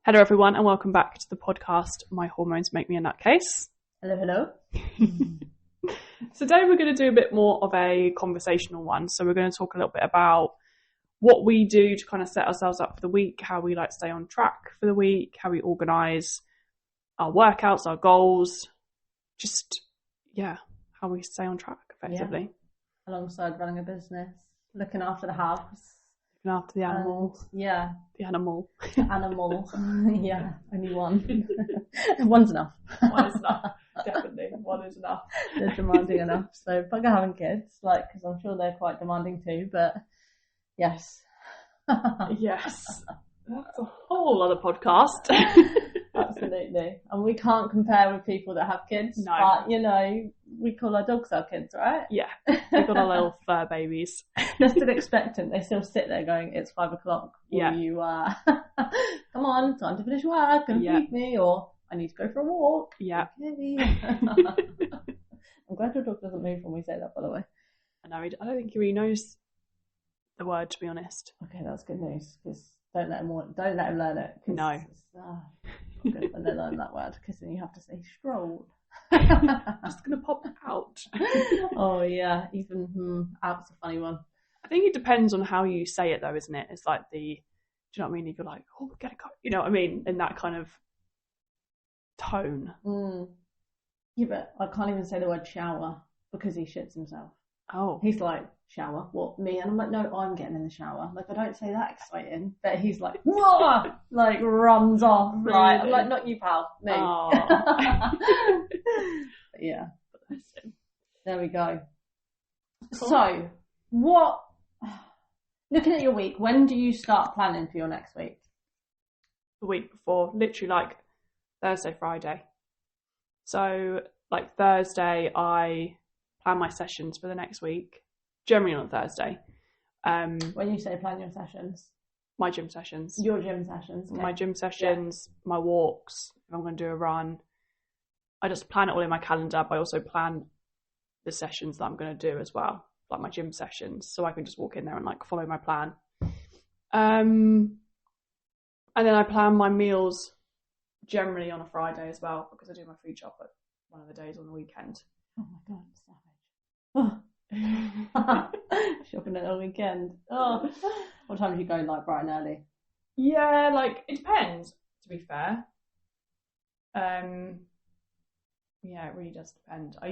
Hello everyone and welcome back to the podcast My Hormones Make Me a Nutcase. Hello. So today we're going to do a bit more of a conversational one. So we're going to talk a little bit about what we do to kind of set ourselves up for the week, how we like to stay on track for the week, how we organise our workouts, our goals, how we stay on track effectively. Yeah. Alongside running a business, looking after the house. After the animal. Yeah. The animal. The animal. Yeah, only one. One's enough. One is enough. Definitely. One is enough. They're demanding enough. So bugger having kids, because I'm sure they're quite demanding too, but yes. Yes. That's a whole other podcast. Absolutely. And we can't compare with people that have kids. No. But, we call our dogs our kids, right? Yeah. We've got our little fur babies. They're still expectant. They still sit there going, it's 5 o'clock. Yeah. You, come on, time to finish work and feed me, or I need to go for a walk. Yeah. Okay. I'm glad your dog doesn't move when we say that, by the way. I know. I don't think he really knows the word, to be honest. Okay, that's good news, because don't let him learn it. No. It's not good when they learn that word, because then you have to say strolled. Just going to pop out. Oh, yeah. Even out's a funny one. I think it depends on how you say it, though, isn't it? It's like do you know what I mean? If you're like, oh, get a car. You know what I mean? In that kind of tone. Yeah, but I can't even say the word shower because he shits himself. Oh. He's like, shower? What, me? And I'm like, no, I'm getting in the shower. Like, I don't say that exciting. But he's like, whoa! Like, runs off. Really? Like, I'm like, not you, pal. Me. But yeah. There we go. Cool. So, looking at your week, when do you start planning for your next week? The week before, literally like Thursday, Friday. So, like Thursday, I plan my sessions for the next week, generally on Thursday. When you say plan your sessions? My gym sessions. Your gym sessions. Okay. My gym sessions, my walks, if I'm going to do a run. I just plan it all in my calendar, but I also plan the sessions that I'm going to do as well, like my gym sessions, so I can just walk in there and like follow my plan. And then I plan my meals generally on a Friday as well, because I do my food shop at one of the days on the weekend. Oh my god, savage. Shopping at the weekend. Oh. What time do you go, like bright and early? Yeah, like it depends, to be fair. Yeah, it really does depend. I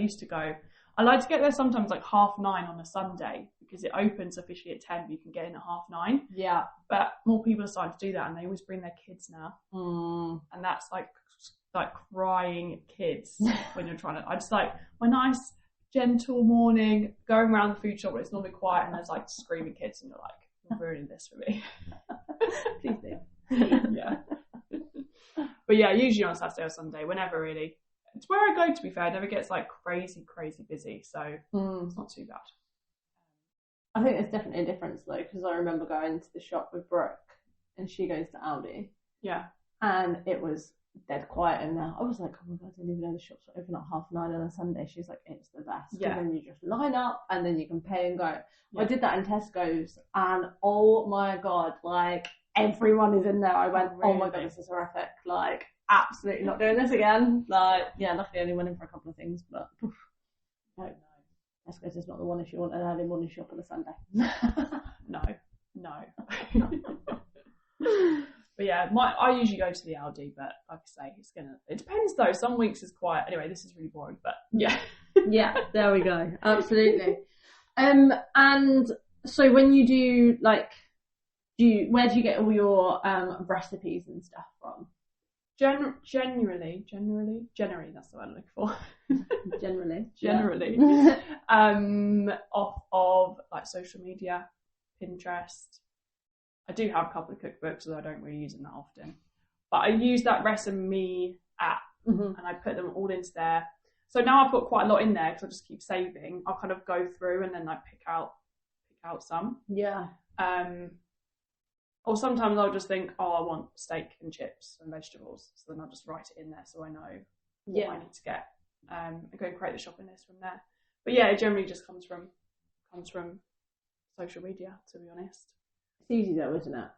like to get there sometimes like 9:30 on a Sunday, because it opens officially at 10, but you can get in at 9:30. Yeah. But more people are starting to do that, and they always bring their kids now. And that's like crying kids when you're trying to. I just like my nice, gentle morning, going around the food shop where it's normally quiet, and there's like screaming kids, and you're like, you're ruining this for me. Please do. Yeah. But yeah, usually on Saturday or Sunday, whenever really. It's where I go, to be fair. It never gets like crazy busy, so it's not too bad. I think there's definitely a difference though, because I remember going to the shop with Brooke, and she goes to Aldi. Yeah. And it was dead quiet in there. I was like, oh my god, I didn't even know the shops were open at 9:30 on a Sunday. She's like, it's the best. Yeah. And then you just line up, and then you can pay and go. Yeah. I did that in Tesco's, and oh my god, like everyone is in there. I went, oh my god, this is horrific. Like, absolutely not doing this again. Like, yeah, luckily I only went in for a couple of things, but no. Tesco's is not the one if you want an early morning shop on a Sunday. No. But yeah, I usually go to the Aldi, but like I say, it depends though. Some weeks is quiet. Anyway, this is really boring, but yeah. Yeah, there we go. Absolutely. And so when you do where do you get all your recipes and stuff from? Generally, that's the word I'm looking for. Generally. Off of like social media, Pinterest. I do have a couple of cookbooks, although I don't really use them that often. But I use that Recipe app, and I put them all into there. So now I've got quite a lot in there because I just keep saving. I'll kind of go through and then like pick out some. Yeah. Or sometimes I'll just think, I want steak and chips and vegetables. So then I'll just write it in there so I know what I need to get. And go and create the shopping list from there. But yeah, it generally just comes from social media, to be honest. It's easy though, isn't it?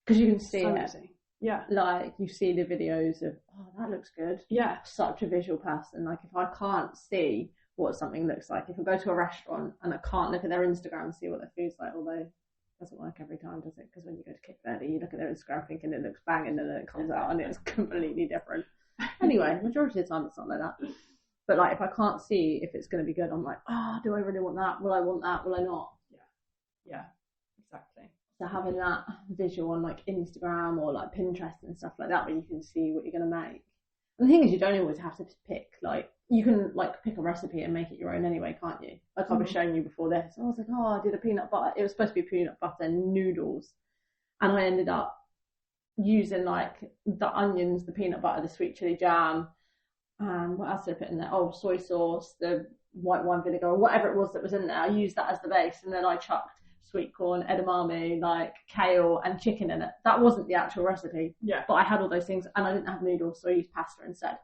Because you can see So it. easy. Yeah. Like, you see the videos of, oh, that looks good. Yeah. Such a visual person. Like, if I can't see what something looks like, if I go to a restaurant and I can't look at their Instagram and see what their food's like, although it doesn't work every time, does it? Because when you go to Kick Birdie, you look at their Instagram thinking it looks banging, and then it comes out and it's completely different. Anyway, majority of the time it's not like that. But like, if I can't see if it's going to be good, I'm like, do I really want that? Will I want that? Will I not? Yeah, exactly. So having that visual on like Instagram or like Pinterest and stuff like that, where you can see what you're going to make. And the thing is, you don't always have to pick, like, you can like pick a recipe and make it your own anyway, can't you? Like I was showing you before this, I was like, I did a peanut butter. It was supposed to be peanut butter noodles, and I ended up using like the onions, the peanut butter, the sweet chili jam, and what else did I put in there? Oh, soy sauce, the white wine vinegar, or whatever it was that was in there. I used that as the base, and then I chucked sweet corn, edamame, like kale and chicken in it. That wasn't the actual recipe, but I had all those things, and I didn't have noodles, so I used pasta instead.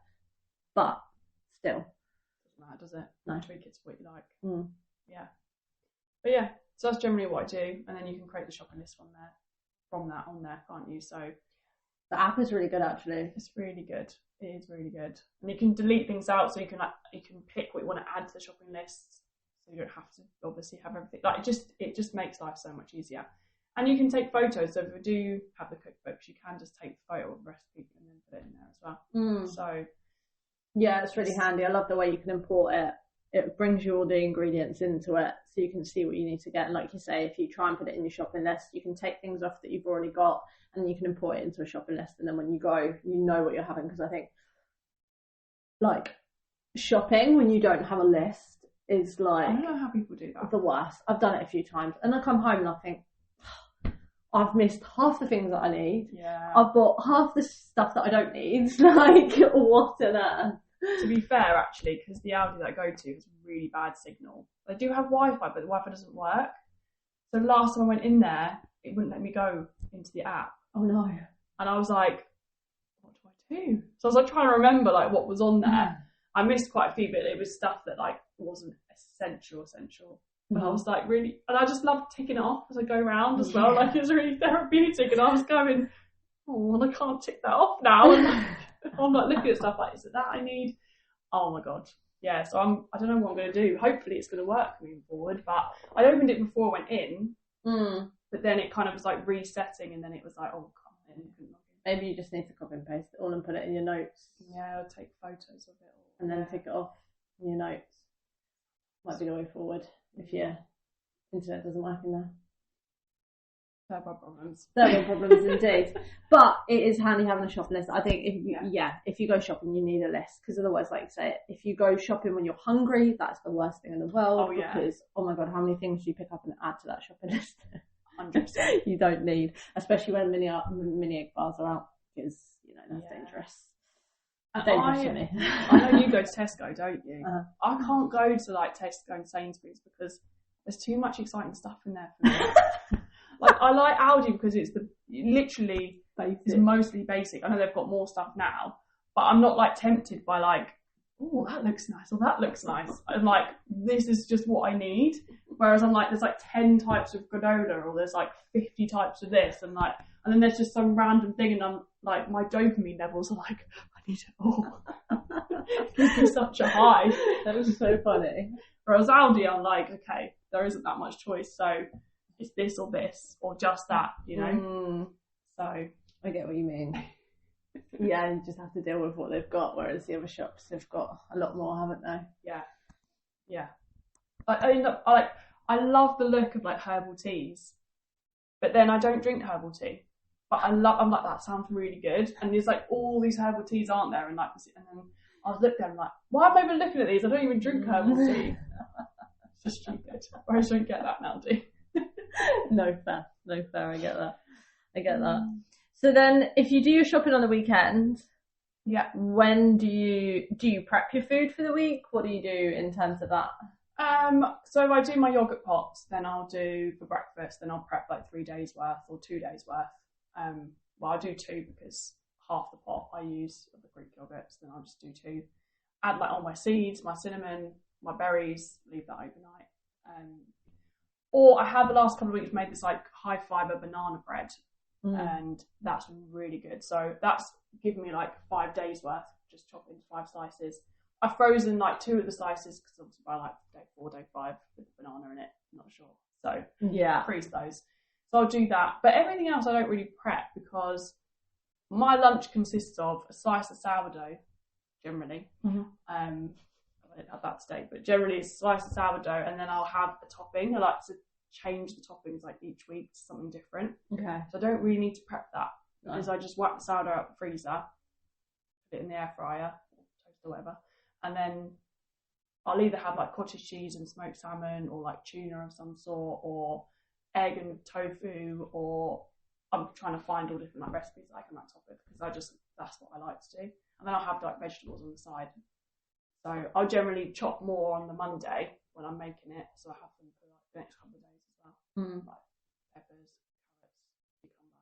But still, doesn't matter, does it? No. Tweak it to what you like. Yeah. But yeah, so that's generally what I do, and then you can create the shopping list from that on there, can't you? So the app is really good, actually. It's really good. It is really good, and you can delete things out, so you can pick what you want to add to the shopping list. So you don't have to obviously have everything. Like it just makes life so much easier. And you can take photos. So if we do have the cookbooks, you can just take the photo of the recipe and then put it in there as well. So yeah, it's really handy. I love the way you can import it. It brings you all the ingredients into it, so you can see what you need to get. And like you say, if you try and put it in your shopping list, you can take things off that you've already got, and you can import it into a shopping list. And then when you go, you know what you're having. Because I think, like, shopping when you don't have a list is like, I don't know how people do that. The worst. I've done it a few times, and I come home and I think, I've missed half the things that I need. Yeah. I've bought half the stuff that I don't need. Like, what on earth? To be fair, actually, because the Aldi that I go to has really bad signal. They do have Wi-Fi, but the Wi-Fi doesn't work. So last time I went in there, it wouldn't let me go into the app. Oh no. And I was like, what do I do? So I was like trying to remember like what was on there. I missed quite a few, but it was stuff that like wasn't essential. But I was like really, and I just loved ticking it off as I go around as well. Like, it was really therapeutic, and I was going, oh, and I can't tick that off now. And I'm like looking at stuff like, is it that I need? Oh my god, yeah. So I don't know what I'm going to do. Hopefully it's going to work moving forward. But I opened it before I went in, but then it kind of was like resetting, and then it was like, oh, come in. Maybe you just need to copy and paste it all and put it in your notes. Yeah, I'll take photos of it all. And then tick it off in your notes. Might be the way forward if your internet doesn't work in there. Third world problems. Third world problems indeed. But it is handy having a shopping list. I think if you go shopping, you need a list, because otherwise, like you say, if you go shopping when you're hungry, that's the worst thing in the world. Because, oh my god, how many things do you pick up and add to that shopping list? 100%. You don't need, especially when mini egg bars are out, because that's dangerous. Dangerous to me. I know you go to Tesco, don't you? I can't go to like Tesco and Sainsbury's because there's too much exciting stuff in there for me. Like, I like Aldi because it's literally it's mostly basic. I know they've got more stuff now, but I'm not like tempted by like, oh, that looks nice, or that looks nice. I'm like, this is just what I need. Whereas I'm like, there's like 10 types of granola, or there's like 50 types of this, and then there's just some random thing, and I'm like, my dopamine levels are like, I need it all. It's such a high. That was so funny. Whereas Aldi, I'm like, okay, there isn't that much choice, so it's this or just that, So I get what you mean. Yeah, you just have to deal with what they've got, whereas the other shops have got a lot more, haven't they? Yeah. I love the look of like herbal teas, but then I don't drink herbal tea. But I'm like, that sounds really good. And there's like all these herbal teas, aren't there? And then I was looking at them like, why am I even looking at these? I don't even drink herbal tea. It's just stupid. Whereas I don't get that now, do you? No fair. I get that. So then, if you do your shopping on the weekend, when do you prep your food for the week? What do you do in terms of that? So if I do my yogurt pots, then I'll do for breakfast, then I'll prep like 3 days worth or 2 days worth. Well, I'll do 2 because half the pot I use of the Greek yogurts, then I'll just do 2. Add like all my seeds, my cinnamon, my berries, leave that overnight. Or I have the last couple of weeks made this like high fibre banana bread, and that's really good. So that's given me like 5 days worth, just chopped into 5 slices. I've frozen like 2 of the slices because obviously by like day 4, day 5 with the banana in it, I'm not sure. So freeze those. So I'll do that. But everything else I don't really prep because my lunch consists of a slice of sourdough, generally. I didn't have that today, but generally it's a slice of sourdough, and then I'll have a topping. I like to change the toppings like each week to something different. Okay. So I don't really need to prep that because I just whack the sourdough out the freezer, put it in the air fryer, or toast or whatever, and then I'll either have like cottage cheese and smoked salmon, or like tuna of some sort, or egg and tofu, or I'm trying to find all different like recipes that I can like top it because that's what I like to do. And then I'll have like vegetables on the side. So I'll generally chop more on the Monday when I'm making it, so I have them for like the next couple of days as well. Like peppers, carrots, cucumber.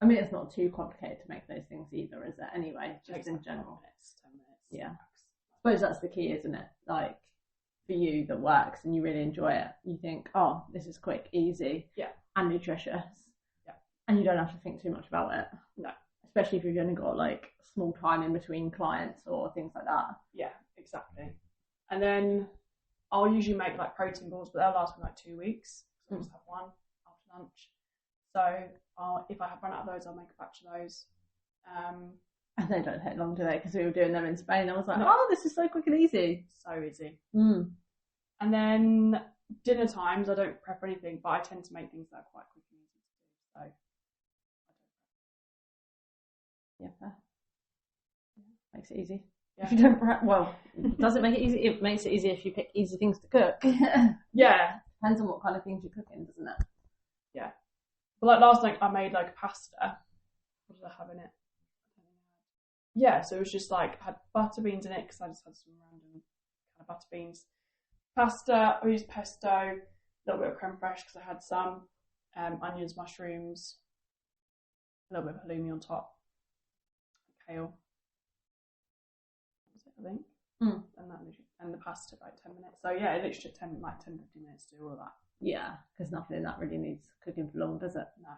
I mean, it's not too complicated to make those things either, is it? Anyway, just in like general. 10 minutes. Yeah. I suppose that's the key, isn't it? Like, for you that works and you really enjoy it, you think, oh, this is quick, easy, and nutritious. Yeah. And you don't have to think too much about it. No. Especially if you've only got like small time in between clients or things like that. Yeah, exactly. And then I'll usually make like protein balls, but they'll last me like 2 weeks. So I'll just have one after lunch. So if I have run out of those, I'll make a batch of those. And they don't take long, do they? Because we were doing them in Spain. I was like, oh, this is so quick and easy. So easy. And then dinner times, I don't prep anything, but I tend to make things that are quite quick and easy to do. So I don't prep. Yeah, fair. Makes it easy. Yeah. If you don't prep, well, does it make it easy? It makes it easy if you pick easy things to cook. Yeah. Depends on what kind of things you're cooking, doesn't it? Yeah. But like last night, I made like pasta. What did I have in it? Yeah, so it was just like, I had butter beans in it because I just had some random kind of butter beans. Pasta, I used pesto, a little bit of creme fraiche because I had some, onions, mushrooms, a little bit of halloumi on top, kale. That was it, I think. And the pasta took like 10 minutes. So yeah, it literally took 10, 15 minutes to do all of that. Yeah, because nothing in that really needs cooking for long, does it? No.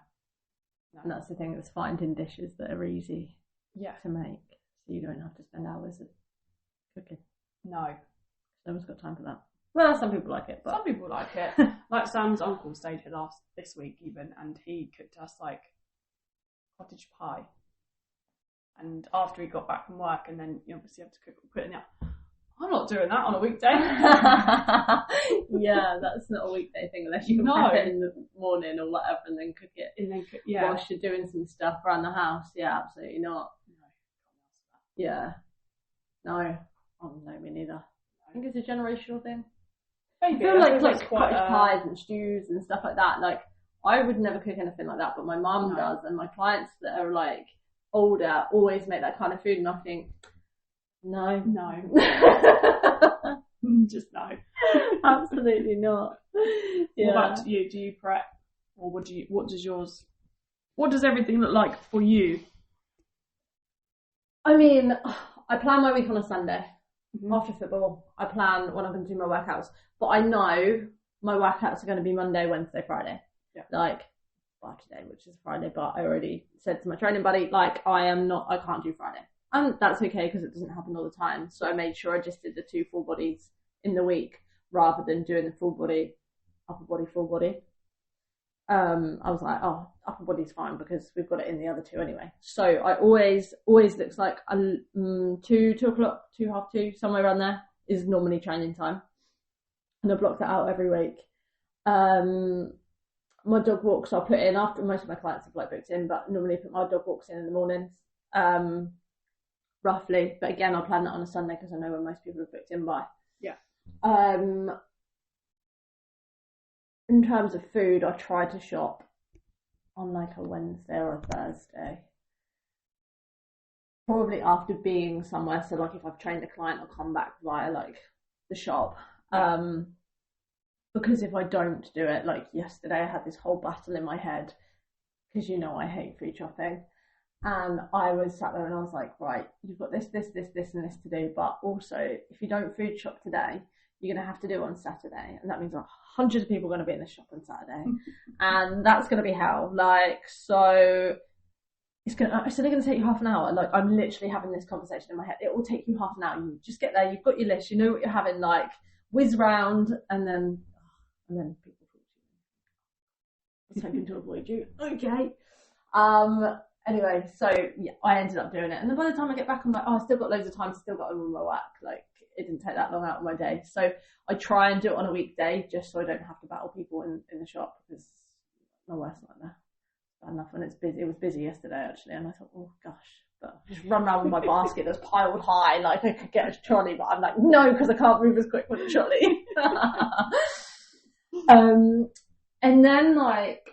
And that's the thing, is finding dishes that are easy to make, so you don't have to spend hours cooking. No. No one's got time for that. Well, some people like it, but some people like it. Like Sam's uncle stayed here this week even, and he cooked us like cottage pie. And after he got back from work, and then you obviously have to cook, put it in the. I'm not doing that on a weekday. Yeah, that's not a weekday thing unless you can prep it in the morning or whatever, and then cook it. And then whilst you're doing some stuff around the house. Yeah, absolutely not. No. Yeah. No. Oh no, me neither. I think it's a generational thing. Maybe. I feel like cottage pies and stews and stuff like that. Like, I would never cook anything like that, but my mum does, and my clients that are like older always make that kind of food, and I think, no. Just no. Absolutely not. Yeah. What about you? Do you prep, or what does everything look like for you? I mean, I plan my week on a Sunday. After football, I plan when I'm going to do my workouts, but I know my workouts are going to be Monday, Wednesday, Friday. Yeah. Like, well, today, which is Friday, but I already said to my training buddy, like, I can't do Friday. And that's okay because it doesn't happen all the time. So I made sure I just did the 2 full bodies in the week rather than doing the full body, upper body, full body. I was like, oh, upper body's fine because we've got it in the other 2 anyway. So I always looks like 2 o'clock, 2:30, somewhere around there is normally training time. And I block that out every week. My dog walks I'll put in after. Most of my clients have like booked in, but normally put my dog walks in the mornings. Roughly, but again, I'll plan that on a Sunday because I know when most people have booked in by. Yeah. In terms of food, I try to shop on like a Wednesday or a Thursday. Probably after being somewhere, so like if I've trained a client, I'll come back via like the shop. Because if I don't do it, like yesterday, I had this whole battle in my head because you know I hate food shopping. And I was sat there and I was like, right, you've got this, and this to do. But also, if you don't food shop today, you're going to have to do on Saturday. And that means hundreds of people are going to be in the shop on Saturday. And that's going to be hell. Like, so it's only going to take you half an hour. Like, I'm literally having this conversation in my head. It will take you half an hour. You just get there, you've got your list, you know what you're having, like, whiz round, and then people talk to you. I was hoping to avoid you. Okay. Anyway, so yeah, I ended up doing it. And then by the time I get back, I'm like, I've still got loads of time, still got all my work. Like, it didn't take that long out of my day. So I try and do it on a weekday just so I don't have to battle people in the shop, because my worst nightmare. Bad enough when it's busy. It was busy yesterday actually, and I thought, oh gosh, but I just run around with my basket that's piled high, like I could get a trolley, but I'm like, no, because I can't move as quick with a trolley. And then, like,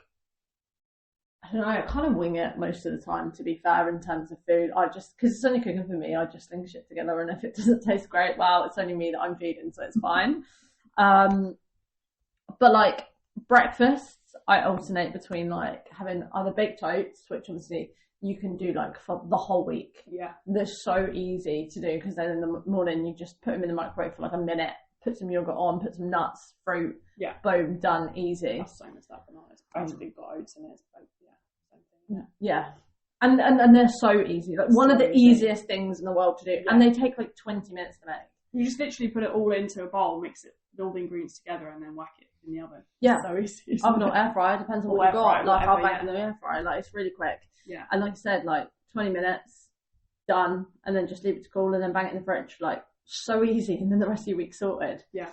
I don't know, I kind of wing it most of the time, to be fair, in terms of food. Because it's only cooking for me, I just link shit together, and if it doesn't taste great, well, it's only me that I'm feeding, so it's fine. But like breakfasts, I alternate between like having either baked oats, which obviously you can do like for the whole week. Yeah. They're so easy to do, because then in the morning you just put them in the microwave for like a minute, put some yogurt on, put some nuts, fruit, boom, done, easy. That's so much stuff, and it's basically got oats in it. Yeah. And they're so easy. Like, one of the easiest things in the world to do. Yeah. And they take like 20 minutes to make. You just literally put it all into a bowl, mix it, all the ingredients together, and then whack it in the oven. Yeah. So easy. Oven or air fryer, depends on what you've got. Like, I'll bang it in the air fryer. Like, it's really quick. Yeah. And like I said, like 20 minutes, done, and then just leave it to cool, and then bang it in the fridge. Like, so easy, and then the rest of your week's sorted. Yeah.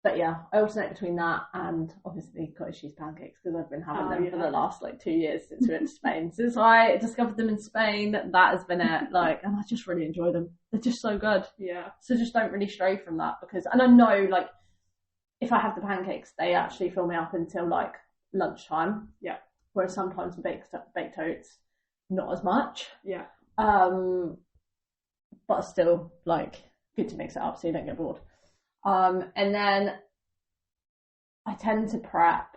But yeah, I alternate between that and obviously cottage cheese pancakes, because I've been having them for the last like 2 years since we went to Spain. Since I discovered them in Spain, that has been it. Like, and I just really enjoy them. They're just so good. Yeah. So just don't really stray from that, and I know, like, if I have the pancakes, they actually fill me up until like lunchtime. Yeah. Whereas sometimes baked oats, not as much. Yeah. But still, like, good to mix it up so you don't get bored. And then I tend to prep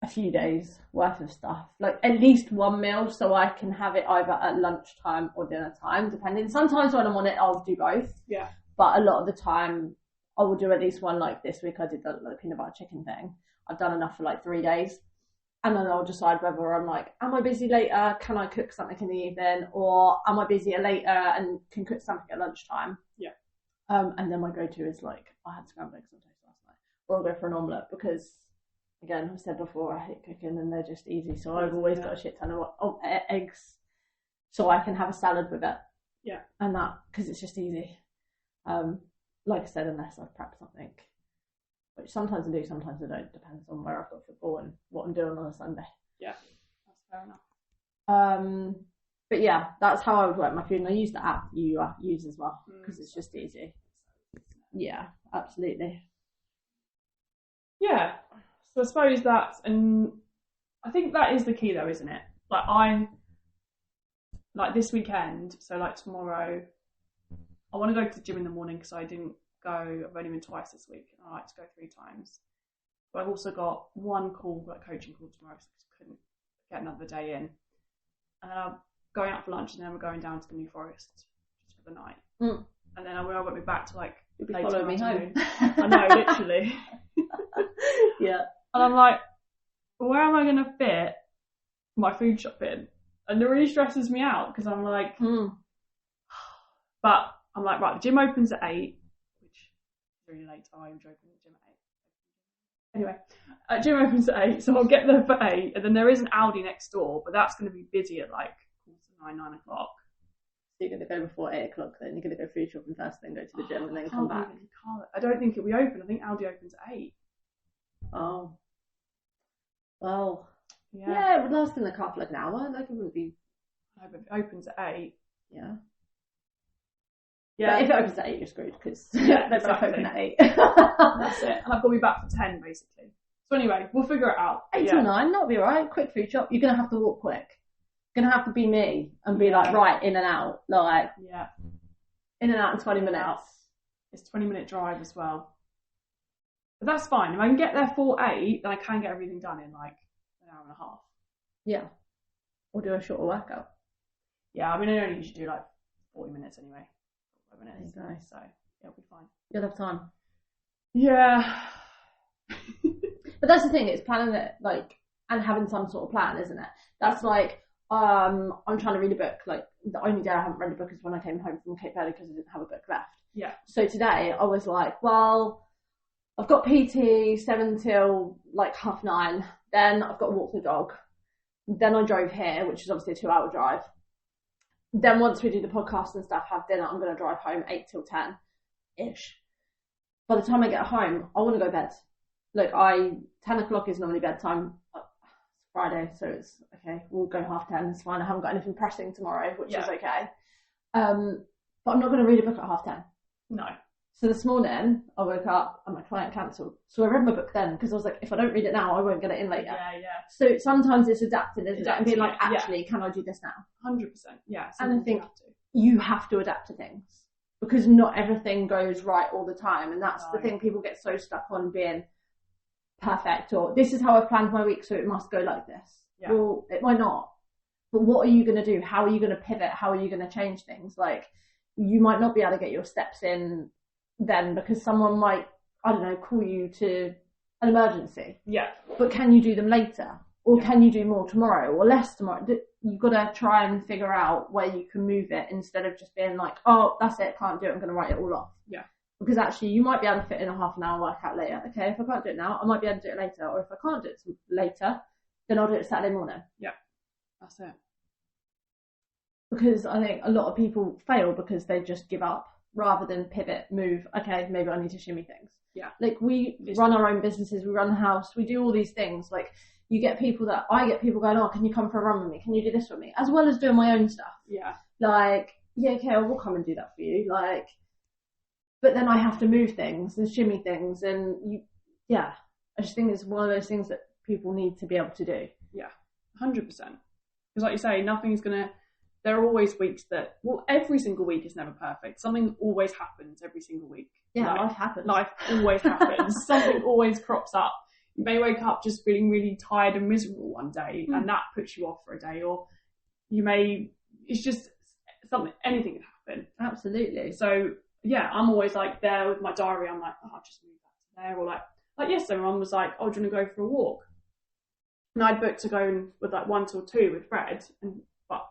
a few days worth of stuff, like at least one meal, so I can have it either at lunchtime or dinner time, depending. Sometimes when I'm on it, I'll do both. Yeah. But a lot of the time, I will do at least one. Like this week, I did the peanut butter chicken thing. I've done enough for like 3 days. And then I'll decide whether I'm like, am I busy later? Can I cook something in the evening? Or am I busier later and can cook something at lunchtime? Yeah. And then my go-to is like, I had scrambled eggs on toast last night. Or I'll go for an omelette, because, again, I've said before, I hate cooking and they're just easy. So I've always got a shit ton of eggs, so I can have a salad with it. Yeah. And that, because it's just easy. Like I said, unless I've prepped something, which sometimes I do, sometimes I don't. Depends on where I've got football and what I'm doing on a Sunday. Yeah, that's fair enough. But yeah, that's how I would work my food, and I use the app you use as well, because it's just easy. Yeah, absolutely. Yeah, so I suppose that's, and I think that is the key though, isn't it? Like this weekend, so like tomorrow, I want to go to the gym in the morning, because I didn't go, I've only been twice this week, and I like to go 3 times. But I've also got one call, like coaching call tomorrow, so I couldn't get another day in. And then I'm going out for lunch, and then we're going down to the New Forest just for the night. And then I won't be back to like you'll be following me home. I know, literally. Yeah. And I'm like, where am I going to fit my food shop in? And it really stresses me out, because I'm like, but I'm like, right, the gym opens at 8, which is really late. Oh, I was opening the gym at 8. Anyway, gym opens at 8, so I'll get there for 8, and then there is an Aldi next door, but that's going to be busy at like 9 o'clock. So you're going to go before 8 o'clock, then you're going to go food shopping first, then go to the gym, and then come back. I don't think it'll be open. I think Aldi opens at 8. Oh. Well, yeah, it would last in a couple of an hour. Like, it wouldn't be. No, but if it opens at 8. Yeah. Yeah. But if it opens at 8, you're screwed, because they're both open at 8. That's it. And I've got to be back for 10, basically. So anyway, we'll figure it out. 8 till 9, that'll be alright. Quick food shop. You're going to have to walk quick. You're going to have to be me and be like, right, in and out. Like, in and out in 20 minutes. It's a 20-minute drive as well. But that's fine. If I can get there for 8, then I can get everything done in like an hour and a half. Yeah. Or do a shorter workout. Yeah, I mean, I only usually do like 40 minutes anyway. 45 minutes. Okay. So it'll be fine. You'll have time. Yeah. But that's the thing, it's planning it, like, and having some sort of plan, isn't it? That's like, I'm trying to read a book. Like, the only day I haven't read a book is when I came home from Cape Verde because I didn't have a book left. Yeah. So today I was like, well, I've got PT 7 till like 9:30. Then I've got to walk the dog. Then I drove here, which is obviously a 2-hour drive. Then once we do the podcast and stuff, have dinner, I'm going to drive home 8 till 10-ish. By the time I get home, I want to go to bed. Like 10 o'clock is normally bedtime. It's Friday, so it's okay. We'll go 10:30. It's fine. I haven't got anything pressing tomorrow, which is okay. But I'm not going to read a book at 10:30. No. So this morning I woke up and my client cancelled. So I read my book then because I was like, if I don't read it now, I won't get it in later. Yeah. So sometimes it's adapting, isn't it? And being like, actually, can I do this now? 100%. Yeah. And I think you have to adapt to things because not everything goes right all the time. And that's the thing, people get so stuck on being perfect or this is how I've planned my week, so it must go like this. Yeah. Well, it might not. But what are you going to do? How are you going to pivot? How are you going to change things? Like, you might not be able to get your steps in then because someone might, I don't know, call you to an emergency. Yeah. But can you do them later? Or can you do more tomorrow or less tomorrow? You've got to try and figure out where you can move it instead of just being like, oh, that's it, can't do it, I'm going to write it all off. Yeah. Because actually you might be able to fit in a half an hour workout later. Okay, if I can't do it now, I might be able to do it later. Or if I can't do it later, then I'll do it Saturday morning. Yeah, that's it. Because I think a lot of people fail because they just give up rather than pivot, move. Okay, maybe I need to shimmy things. Yeah. Like we run our own businesses, we run the house, we do all these things. Like I get people going, oh, can you come for a run with me? Can you do this with me? As well as doing my own stuff. Yeah. Like, yeah, okay, I will come and do that for you. Like, but then I have to move things and shimmy things and I just think it's one of those things that people need to be able to do. Yeah, 100%. Because like you say, there are always weeks that, every single week is never perfect. Something always happens every single week. Yeah, life happens. Life always happens. Something always crops up. You may wake up just feeling really tired and miserable one day and that puts you off for a day, or it's just something, anything can happen. Absolutely. So yeah, I'm always like there with my diary. I'm like, I'll just move that to there. Or like yesterday, my mum was like, oh, do you want to go for a walk? And I'd booked to go with like 1 till 2 with Fred, but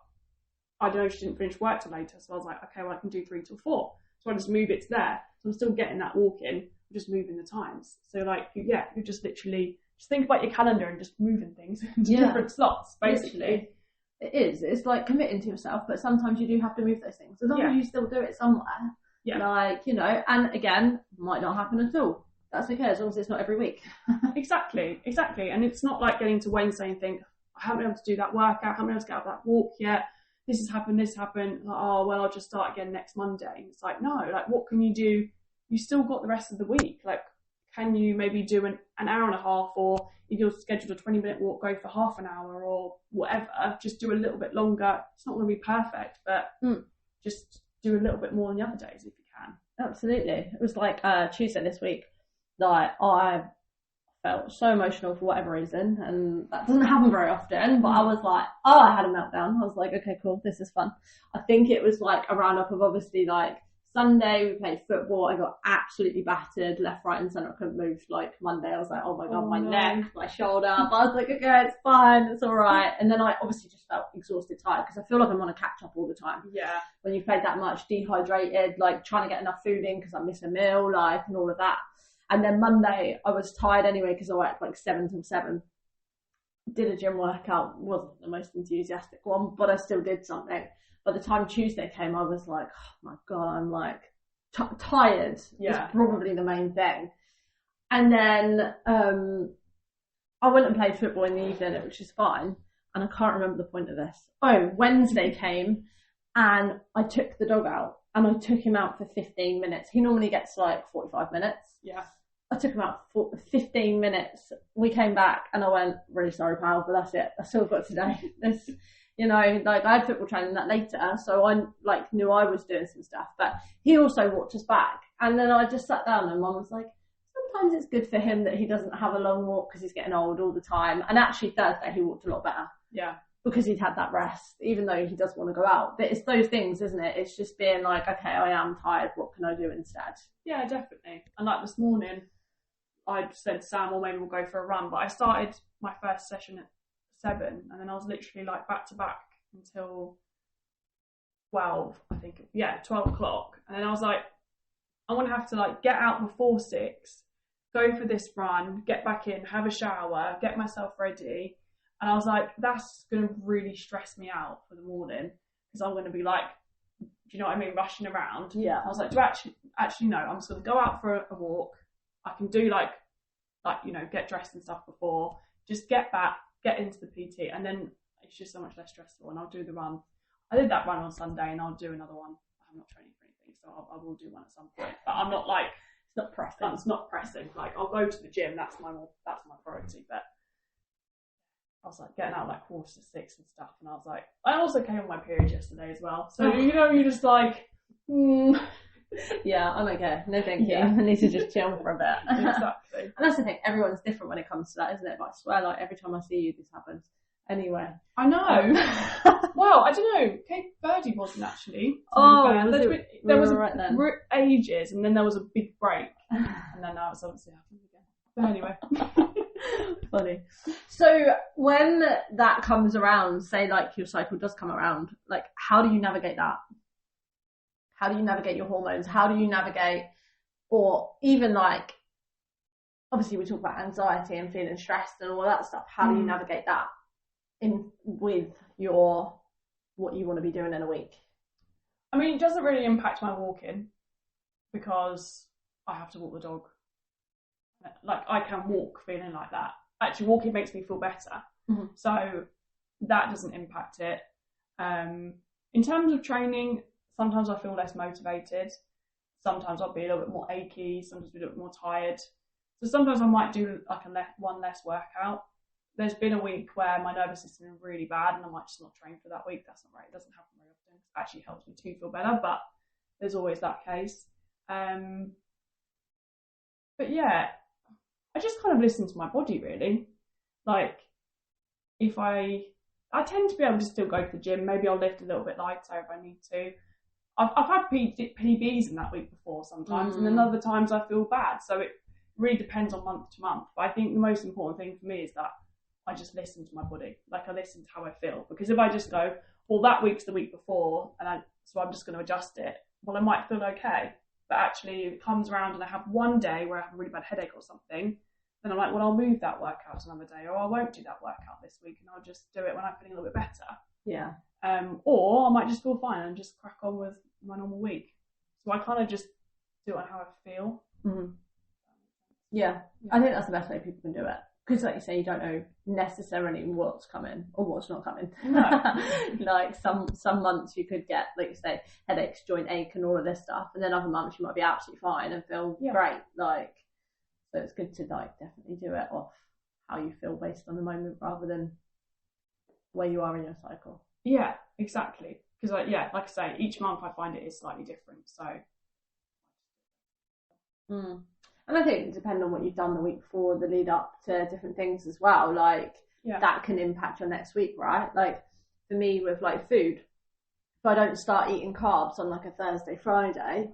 I don't know, she didn't finish work till later. So I was like, okay, well, I can do 3 till 4. So I just move it to there. So I'm still getting that walk in, I'm just moving the times. So like, you just literally just think about your calendar and just moving things into different slots, basically. Literally. It is. It's like committing to yourself, but sometimes you do have to move those things. As long as you still do it somewhere. Yeah. Like, and again, might not happen at all. That's okay, as long as it's not every week. Exactly. And it's not like getting to Wednesday and think, I haven't been able to do that workout, I haven't been able to get out that walk yet. This happened. Like, oh, well, I'll just start again next Monday. And it's like, no, like, what can you do? You still got the rest of the week. Like, can you maybe do an hour and a half, or if you're scheduled a 20-minute walk, go for half an hour or whatever, just do a little bit longer. It's not going to be perfect, but just do a little bit more on the other days if you can. Absolutely. It was like Tuesday this week, like I felt so emotional for whatever reason, and that doesn't happen very often, but I was like, I had a meltdown. I was like, okay, cool, this is fun. I think it was like a roundup of obviously like Sunday we played football, I got absolutely battered left, right and centre. I couldn't move. Like Monday I was like, oh my god, my neck, my shoulder, but I was like, okay, it's fine, it's alright. And then I obviously just felt exhausted, tired, because I feel like I'm on a catch up all the time. Yeah. When you've played that much, dehydrated, like trying to get enough food in because I miss a meal, like, and all of that. And then Monday I was tired anyway because I worked like 7 till 7. Did a gym workout, wasn't the most enthusiastic one, but I still did something. By the time Tuesday came, I was like, oh my god, I'm like tired. Yeah, is probably the main thing. And then I went and played football in the evening, which is fine. And I can't remember the point of this. Oh, Wednesday came and I took the dog out. And I took him out for 15 minutes. He normally gets like 45 minutes. Yeah. I took him out for 15 minutes. We came back and I went, really sorry, pal, but that's it. That's all I've got today. This, like I had football training that later, so I like knew I was doing some stuff. But he also walked us back. And then I just sat down and Mum was like, sometimes it's good for him that he doesn't have a long walk because he's getting old all the time. And actually Thursday he walked a lot better. Yeah. because he'd had that rest, even though he does want to go out. But it's those things, isn't it? It's just being like, okay, I am tired. What can I do instead? Yeah, definitely. And like this morning, I said to Sam, well, maybe we'll go for a run. But I started my first session at 7, and then I was literally like back to back until 12, I think. Yeah, 12 o'clock. And then I was like, I'm going to have to like get out before 6, go for this run, get back in, have a shower, get myself ready. And I was like, that's going to really stress me out for the morning, because I'm going to be like, do you know what I mean, rushing around. Yeah. I was like, do actually no, I'm just going to go out for a walk. I can do like, you know, get dressed and stuff before, just get back, get into the PT, and then it's just so much less stressful, and I'll do the run. I did that run on Sunday, and I'll do another one. I'm not training for anything, so I will do one at some point. But I'm not like, it's not pressing. It's not pressing. Like, I'll go to the gym. That's my priority. But I was like getting out like 5:45 and stuff, and I was like, I also came on my period yesterday as well. So you know, you're just like, yeah, I'm okay. No, thank you. I need to just chill for a bit. Exactly. And that's the thing. Everyone's different when it comes to that, isn't it? But I swear, like every time I see you, this happens. Anyway, I know. Well, I don't know. Cape Verde wasn't actually. There was right then. Ages, and then there was a big break, and then now it's obviously happening again. But anyway, funny. So when that comes around, say like your cycle does come around, like how do you navigate that? How do you navigate your hormones? How do you navigate, or even like, obviously we talk about anxiety and feeling stressed and all that stuff. How do you navigate that in with your what you want to be doing in a week? I mean, it doesn't really impact my walking, because I have to walk the dog. Like, I can walk feeling like that. Actually, walking makes me feel better. Mm-hmm. So that doesn't impact it. In terms of training, sometimes I feel less motivated. Sometimes I'll be a little bit more achy. Sometimes I'll be a little bit more tired. So sometimes I might do like one less workout. There's been a week where my nervous system is really bad, and I might just not train for that week. That's not right. It doesn't happen very often. It actually helps me to feel better, but there's always that case. But yeah, I just kind of listen to my body, really. Like, if I tend to be able to still go to the gym. Maybe I'll lift a little bit lighter if I need to. I've had PBs in that week before sometimes, and then other times I feel bad. So it really depends on month to month. But I think the most important thing for me is that I just listen to my body. Like, I listen to how I feel. Because if I just go, well, that week's the week before, so I'm just going to adjust it, well, I might feel okay. But actually, if it comes around and I have one day where I have a really bad headache or something, then I'm like, well, I'll move that workout to another day, or I won't do that workout this week, and I'll just do it when I'm feeling a little bit better. Yeah. Or I might just feel fine and just crack on with my normal week. So I kind of just do it on how I feel. Mm-hmm. Yeah, I think that's the best way people can do it. Because like you say, you don't know necessarily what's coming or what's not coming. No. Like some months you could get, like you say, headaches, joint ache and all of this stuff. And then other months you might be absolutely fine and feel great. Like, so it's good to like definitely do it off how you feel based on the moment rather than where you are in your cycle. Yeah, exactly. Because like I say, each month I find it is slightly different. So. And I think depending on what you've done the week before, the lead up to different things as well, like that can impact your next week, right? Like for me with like food, if I don't start eating carbs on like a Thursday, Friday,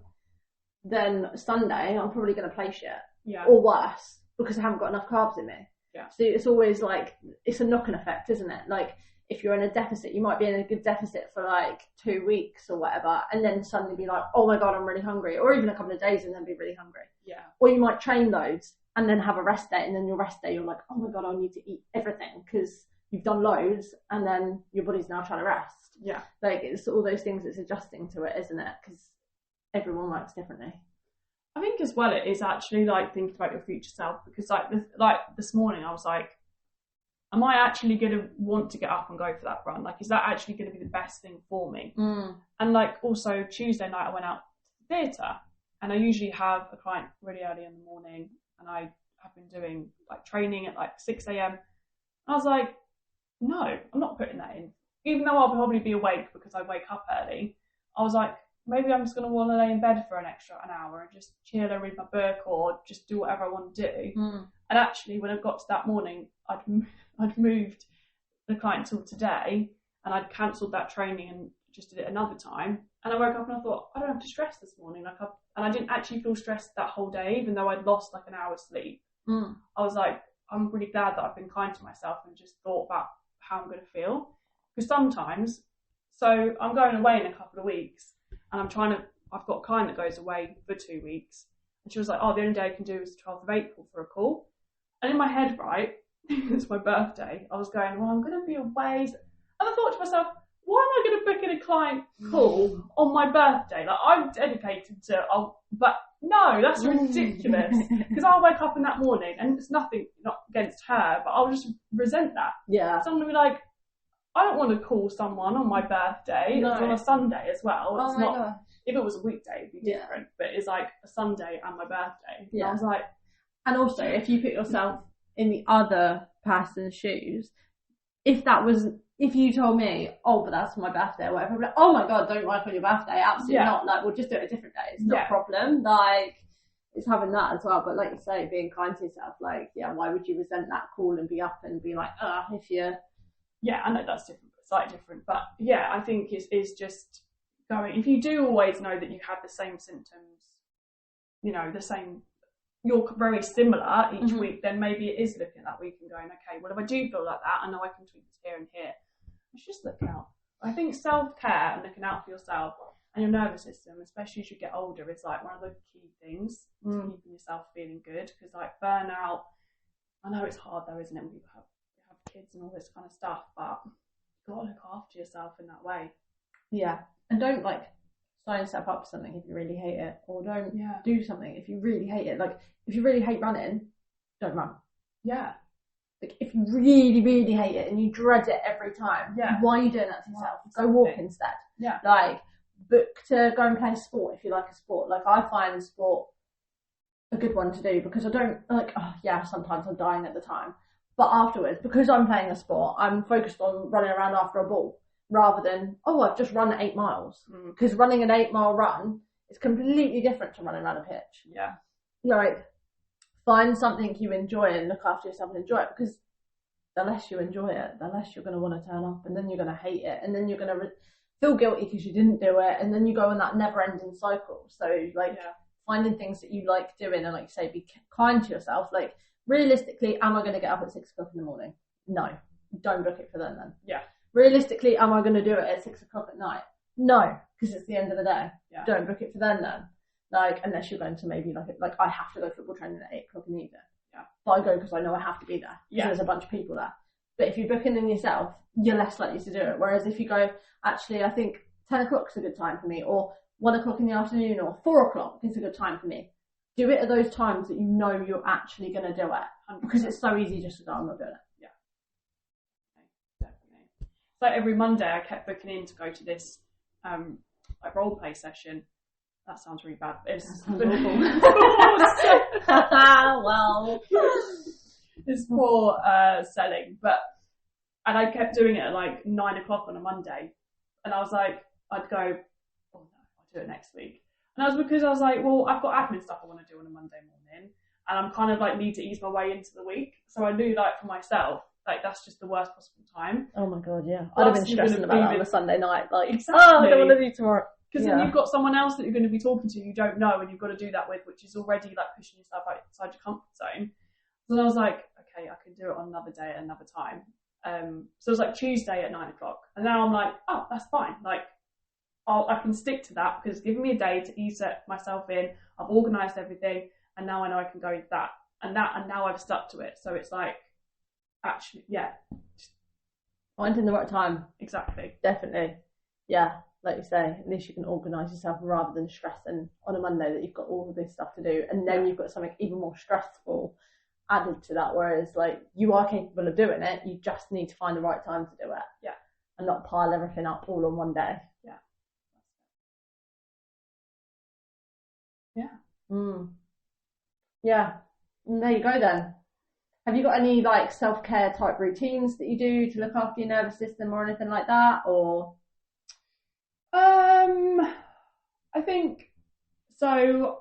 then Sunday I'm probably going to play shit. Yeah. Or worse, because I haven't got enough carbs in me. Yeah. So it's always like, it's a knock-on effect, isn't it? Like if you're in a deficit, you might be in a good deficit for like 2 weeks or whatever, and then suddenly be like, oh my God, I'm really hungry. Or even a couple of days and then be really hungry. Yeah. Or you might train loads and then have a rest day, and then your rest day, you're like, oh my God, I need to eat everything because you've done loads, and then your body's now trying to rest. Yeah. Like it's all those things, it's adjusting to it, isn't it? Because everyone works differently. I think as well it is actually like thinking about your future self, because like this morning I was like, am I actually going to want to get up and go for that run? Like, is that actually going to be the best thing for me? And like also Tuesday night I went out to the theatre, and I usually have a client really early in the morning, and I have been doing like training at like 6 a.m. I was like, no, I'm not putting that in. Even though I'll probably be awake because I wake up early, I was like, maybe I'm just going to want to lay in bed for an hour and just chill and read my book or just do whatever I want to do. And actually, when I got to that morning, I'd moved the client till today, and I'd cancelled that training and just did it another time. And I woke up and I thought, I don't have to stress this morning. And I didn't actually feel stressed that whole day, even though I'd lost like an hour's sleep. I was like, I'm really glad that I've been kind to myself and just thought about how I'm going to feel. Because sometimes, so I'm going away in a couple of weeks, and I've got a client that goes away for 2 weeks. And she was like, oh, the only day I can do is the 12th of April for a call. And in my head, right, it's my birthday, I was going, well, I'm going to be away. And I thought to myself, why am I going to book in a client call on my birthday? Like, I'm dedicated to, but no, that's ridiculous. Because I'll wake up in that morning, and it's nothing, not against her, but I'll just resent that. Yeah. Someone will be like, I don't want to call someone on my birthday. No. It's on a Sunday as well. It's not. God. If it was a weekday, it'd be different. But it's like a Sunday and my birthday. Yeah. And I was like, and also, if you put yourself in the other person's shoes, if you told me, oh, but that's my birthday or whatever, I'd be like, oh my God, don't work on your birthday. Absolutely not. Like, we'll just do it a different day. It's not a problem. Like, it's having that as well. But like you say, being kind to yourself, like, why would you resent that call and be up and be like, if you're... Yeah, I know that's different, slightly different. But yeah, I think it's just going, if you do always know that you have the same symptoms, the same, you're very similar each week, then maybe it is looking at that week and going, okay, well, if I do feel like that, I know I can tweak this here and here. It's just looking out. I think self-care and looking out for yourself and your nervous system, especially as you get older, is like one of the key things to keeping yourself feeling good. Because like burnout, I know it's hard though, isn't it, when you have kids and all this kind of stuff, but you've got to look after yourself in that way. Yeah. And don't like sign yourself up for something if you really hate it, or don't do something if you really hate it. Like, if you really hate running, don't run. Yeah. Like, if you really, really hate it and you dread it every time, why are you doing that to yourself? Go walk instead. Yeah. Like, book to go and play sport if you like a sport. Like, I find sport a good one to do because I don't, like, sometimes I'm dying at the time. But afterwards, because I'm playing a sport, I'm focused on running around after a ball rather than, I've just run 8 miles. Because running an 8-mile run is completely different to running around a pitch. Yeah. Like, find something you enjoy and look after yourself and enjoy it, because the less you enjoy it, the less you're going to want to turn up, and then you're going to hate it, and then you're going to feel guilty because you didn't do it, and then you go on that never-ending cycle. So, like, finding things that you like doing and, like you say, be kind to yourself. Like, realistically, am I going to get up at 6 o'clock in the morning? No. Don't book it for then. Yeah. Realistically, am I going to do it at 6 o'clock at night? No, because it's the end of the day. Yeah. Don't book it for then. Like, unless you're going to maybe like I have to go football training at 8 o'clock in the evening. Yeah. But I go because I know I have to be there. Yeah. There's a bunch of people there. But if you're booking in yourself, you're less likely to do it. Whereas if you go, actually, I think 10 o'clock's a good time for me, or 1 o'clock in the afternoon, or 4 o'clock is a good time for me. Do it at those times that you know you're actually going to do it. 100%. Because it's so easy just to go, I'm not doing it. Yeah. Okay, definitely. So every Monday I kept booking in to go to this like role play session. That sounds really bad. It's awful. Well, it's for selling, and I kept doing it at like 9 o'clock on a Monday, and I was like, I'd go, oh no, I'll do it next week. And that was because I was like, well, I've got admin stuff I want to do on a Monday morning, and I'm kind of like need to ease my way into the week. So I knew, like, for myself, like, that's just the worst possible time. Oh my God, yeah. I'd have been stressing about that on a Sunday night. Like, exactly. I don't want to do tomorrow. Because then you've got someone else that you're going to be talking to you don't know, and you've got to do that with, which is already like pushing yourself outside your comfort zone. So I was like, okay, I can do it on another day at another time. So it was like Tuesday at 9 o'clock. And now I'm like, oh, that's fine. Like, I can stick to that because it's given me a day to ease myself in. I've organised everything, and now I know I can go into that. And now I've stuck to it. So it's like, actually, finding the right time. Exactly. Definitely. Yeah. Like you say, at least you can organise yourself rather than stressing on a Monday that you've got all of this stuff to do, and then you've got something even more stressful added to that. Whereas, like, you are capable of doing it, you just need to find the right time to do it. Yeah. And not pile everything up all on one day. Yeah. Yeah. Yeah. And there you go then. Have you got any, like, self-care type routines that you do to look after your nervous system or anything like that, or? I think so.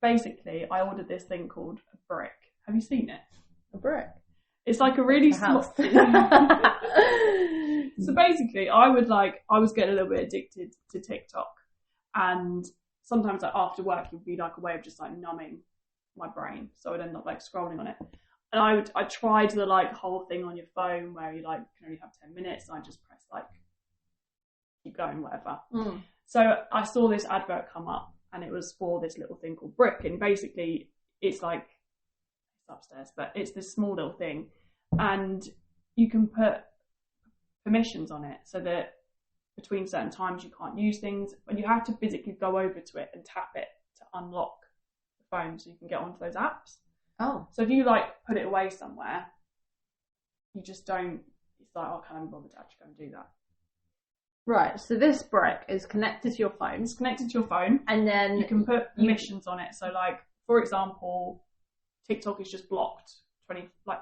Basically, I ordered this thing called a brick. Have you seen it? A brick? It's like a really small. So basically, I was getting a little bid addicted to TikTok, and sometimes like after work, it would be like a way of just like numbing my brain. So I'd end up like scrolling on it, and I tried the like whole thing on your phone where you like can only have 10 minutes. And I just press like keep going, whatever. So I saw this advert come up, and it was for this little thing called Brick, and basically it's like it's upstairs, but it's this small little thing, and you can put permissions on it so that between certain times you can't use things, but you have to physically go over to it and tap it to unlock the phone so you can get onto those apps. Oh. So if you like put it away somewhere, you just don't, it's like, oh, can't be bothered to actually go and do that. Right, so this Brick is connected to your phone. It's connected to your phone, and then you can put permissions on it. So like, for example, TikTok is just blocked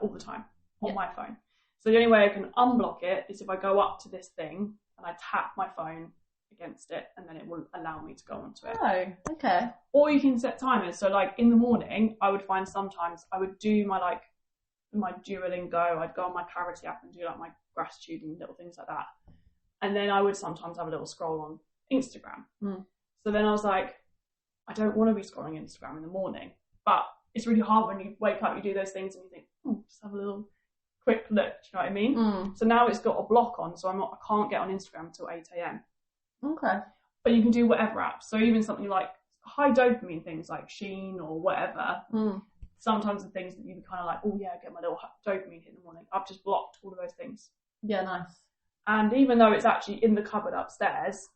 all the time on my phone. So the only way I can unblock it is if I go up to this thing and I tap my phone against it, and then it will allow me to go onto it. Oh, okay. Or you can set timers. So like in the morning, I would find sometimes I would do my Duolingo, I'd go on my Clarity app and do like my gratitude and little things like that. And then I would sometimes have a little scroll on Instagram. So then I was like, I don't want to be scrolling Instagram in the morning, but it's really hard when you wake up, you do those things and you think, just have a little quick look, do you know what I mean? So now it's got a block on, so I can't get on Instagram until 8 a.m. Okay. But you can do whatever apps. So even something like high dopamine things like Shein or whatever, sometimes the things that you kind of like, oh yeah, get my little dopamine hit in the morning. I've just blocked all of those things. Yeah, nice. And even though it's actually in the cupboard upstairs,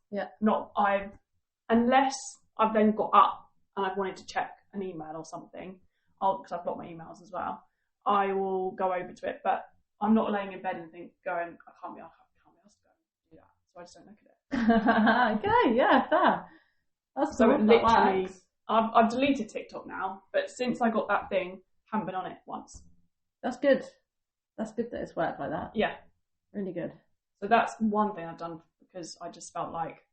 unless I've then got up and I've wanted to check an email or something, because I've blocked my emails as well, I will go over to it. But I'm not laying in bed and going, I can't be asked to go and do that. So I just don't look at it. Okay, yeah, fair. That's so cool. it literally, I've deleted TikTok now, but since I got that thing, haven't been on it once. That's good. That's good that it's worked like that. Yeah. Really good. So that's one thing I've done because I just felt like,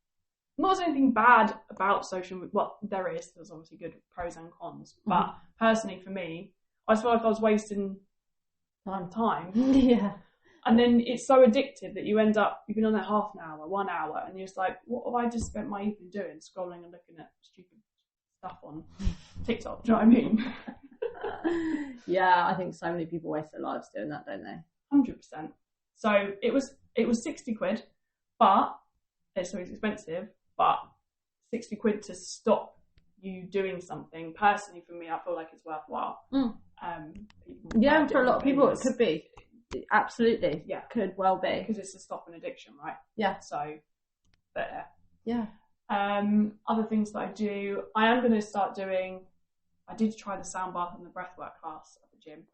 not there's anything bad about social media. Well, there's obviously good pros and cons. But personally for me, I just felt like I was wasting time. Yeah. And then it's so addictive that you've been on there half an hour, 1 hour, and you're just like, what have I just spent my evening doing? Scrolling and looking at stupid stuff on TikTok. Do you know what I mean? Yeah, I think so many people waste their lives doing that, don't they? 100%. So it was 60 quid, but it's expensive, but 60 quid to stop you doing something. Personally, for me, I feel like it's worthwhile. Yeah, and for a lot of people, it could be. Absolutely. Yeah. Could well be. Because it's to stop an addiction, right? Yeah. So, but yeah. Other things that I do, I am going to start doing, I did try the sound bath and the breathwork class at the gym.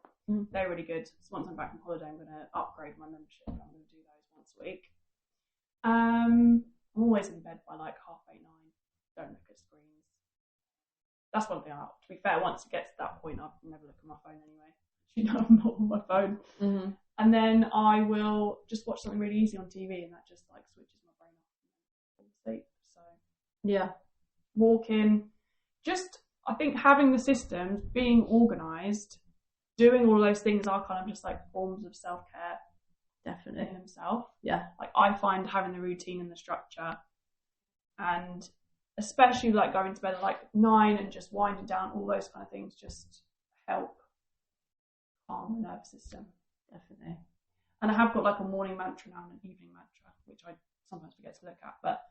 They're really good. So once I'm back from holiday, I'm going to upgrade my membership. I'm going to do those once a week. I'm always in bed by like 8:30, 9:00. Don't look at screens. That's one thing. To be fair, once it gets to that point, I'll never look at my phone anyway. You know, I'm not on my phone. And then I will just watch something really easy on TV, and that just like switches my brain off and fall asleep. So yeah, walking. Just I think having the systems, being organised, doing all those things are kind of just like forms of self-care. Definitely. In himself. Yeah. Like I find having the routine and the structure, and especially like going to bed at like 9 and just winding down, all those kind of things just help calm the nervous system. Definitely. And I have got like a morning mantra now and an evening mantra, which I sometimes forget to look at, but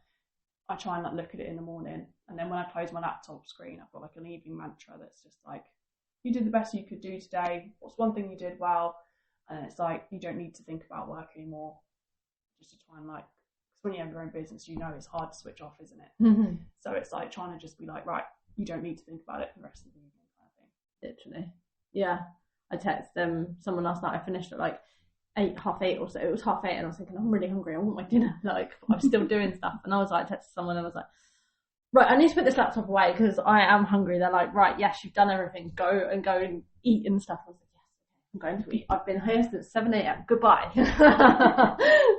I try and like look at it in the morning, and then when I close my laptop screen, I've got like an evening mantra that's just like, you did the best you could do today. What's one thing you did well? And it's like, you don't need to think about work anymore. Just to try and like, because when you have your own business, you know it's hard to switch off, isn't it? So it's like trying to just be like, right, you don't need to think about it for the rest of the evening kind of thing. Literally. Yeah. I texted someone last night. I finished at like 8:30 or so. It was 8:30 and I was thinking, I'm really hungry. I want my dinner. Like, I'm still doing stuff. And I was like, texted someone and I was like, right, I need to put this laptop away because I am hungry. They're like, right, yes, you've done everything. Go and eat and stuff. I was like, yes, I'm going to eat. I've been here since 7 a.m. Goodbye.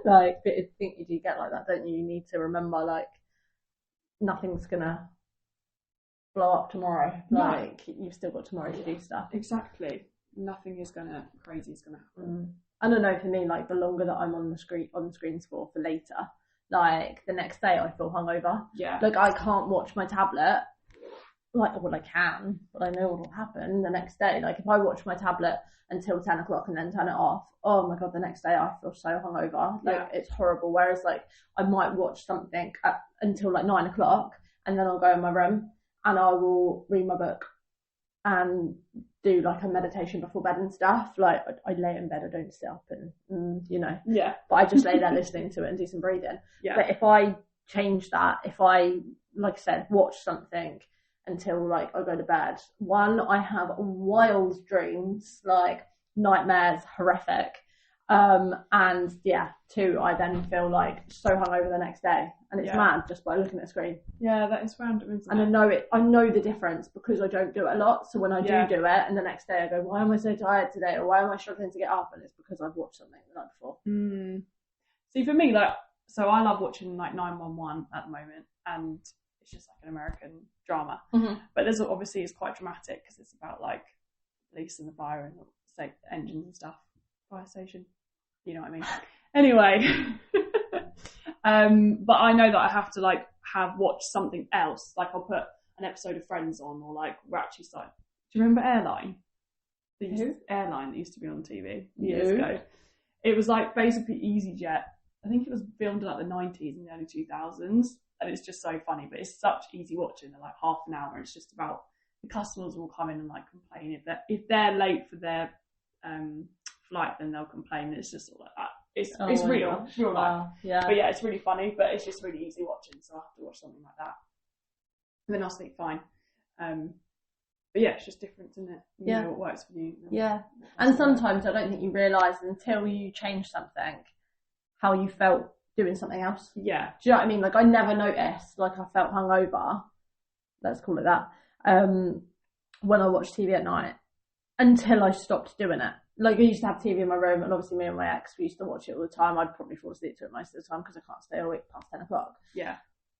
Like, but I think you do get like that, don't you? You need to remember, like, nothing's going to blow up tomorrow. Like, you've still got tomorrow to do stuff. Exactly. nothing is crazy is gonna happen. I don't know, for me, like, the longer that I'm on the screens for later, like, the next day I feel hungover. Yeah. Like, I can't watch my tablet. Like, well, I can, but I know what will happen the next day. Like, if I watch my tablet until 10 o'clock and then turn it off, oh my God, the next day I feel so hungover. Like, it's horrible. Whereas, like, I might watch something until like 9 o'clock, and then I'll go in my room and I will read my book and do like a meditation before bed and stuff. Like, I lay in bed, I don't sit up and you know. Yeah. But I just lay there listening to it and do some breathing. Yeah. But if I change that, if I, like I said, watch something until like I go to bed, one, I have wild dreams, like nightmares, horrific. And yeah, two, I then feel like so hungover the next day, and it's mad just by looking at the screen. Yeah, that is random, isn't and it? I know the difference because I don't do it a lot. So when I do it, and the next day I go, why am I so tired today, or why am I struggling to get up? And it's because I've watched something the night before. See, for me, like, so I love watching like 911 at the moment, and it's just like an American drama. But there's obviously, it's quite dramatic because it's about like police and the fire and the engines and stuff, fire station. You know what I mean? Anyway, but I know that I have to like have watched something else. Like, I'll put an episode of Friends on, or like we're actually starting. Do you remember Airline? Airline that used to be on TV years ago. It was like basically EasyJet. I think it was filmed in like the 90s and the early 2000s, and it's just so funny. But it's such easy watching. They're like half an hour. It's just about the customers will come in and like complain if they're late for their flight, then they'll complain. It's just all like that. It's real, real life. Yeah. But yeah, it's really funny, but it's just really easy watching, so I have to watch something like that. And then I'll sleep fine. But yeah, it's just different, isn't it? You know what works for you. Yeah. And sometimes I don't think you realise until you change something how you felt doing something else. Yeah. Do you know what I mean? Like, I never noticed like I felt hungover, let's call it that, when I watched TV at night, until I stopped doing it. Like, I used to have TV in my room, and obviously me and my ex, we used to watch it all the time. I'd probably fall asleep to it most of the time because I can't stay awake past 10 o'clock. Yeah.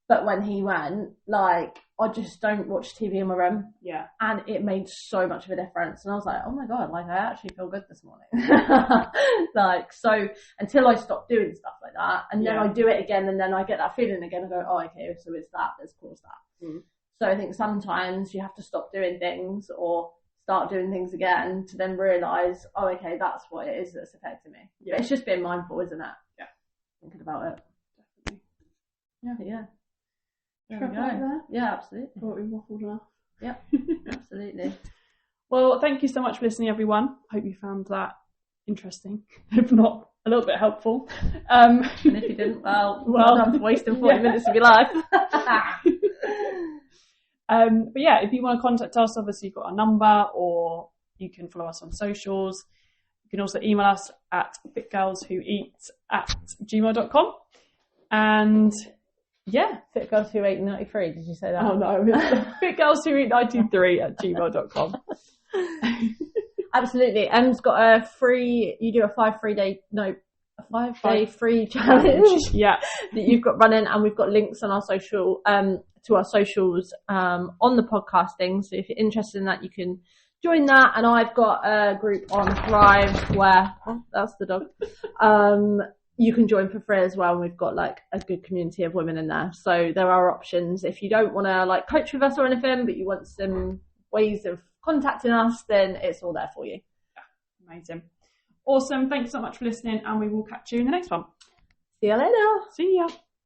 But when he went, like, I just don't watch TV in my room. Yeah. And it made so much of a difference. And I was like, oh my God, like, I actually feel good this morning. Like, so until I stop doing stuff like that, and then I do it again, and then I get that feeling again, I go, oh, okay, so it's that that's caused that. So I think sometimes you have to stop doing things or start doing things again to then realise, oh, okay, that's what it is that's affecting me. Yeah. But it's just being mindful, isn't it? Yeah. Thinking about it. Definitely. Yeah. There we go. Yeah, absolutely. Thought we waffled enough. Yeah, absolutely. Well, thank you so much for listening, everyone. Hope you found that interesting, if not a little bit helpful. And if you didn't, well done for wasting 40 minutes of your life. But yeah, if you want to contact us, obviously you've got our number, or you can follow us on socials. You can also email us at fitgirlswhoeat@gmail.com. And yeah, fitgirlswhoeat93, did you say that? Oh no, fitgirlswhoeat93@gmail.com. Absolutely. Em's got a free, you do a 5 day free challenge. Yeah. That you've got running, and we've got links on our social, to our socials, on the podcasting. So if you're interested in that, you can join that. And I've got a group on Thrive where, that's the dog, you can join for free as well. And we've got like a good community of women in there. So there are options. If you don't want to like coach with us or anything, but you want some ways of contacting us, then it's all there for you. Yeah, amazing. Awesome. Thank you so much for listening, and we will catch you in the next one. See you later. See ya.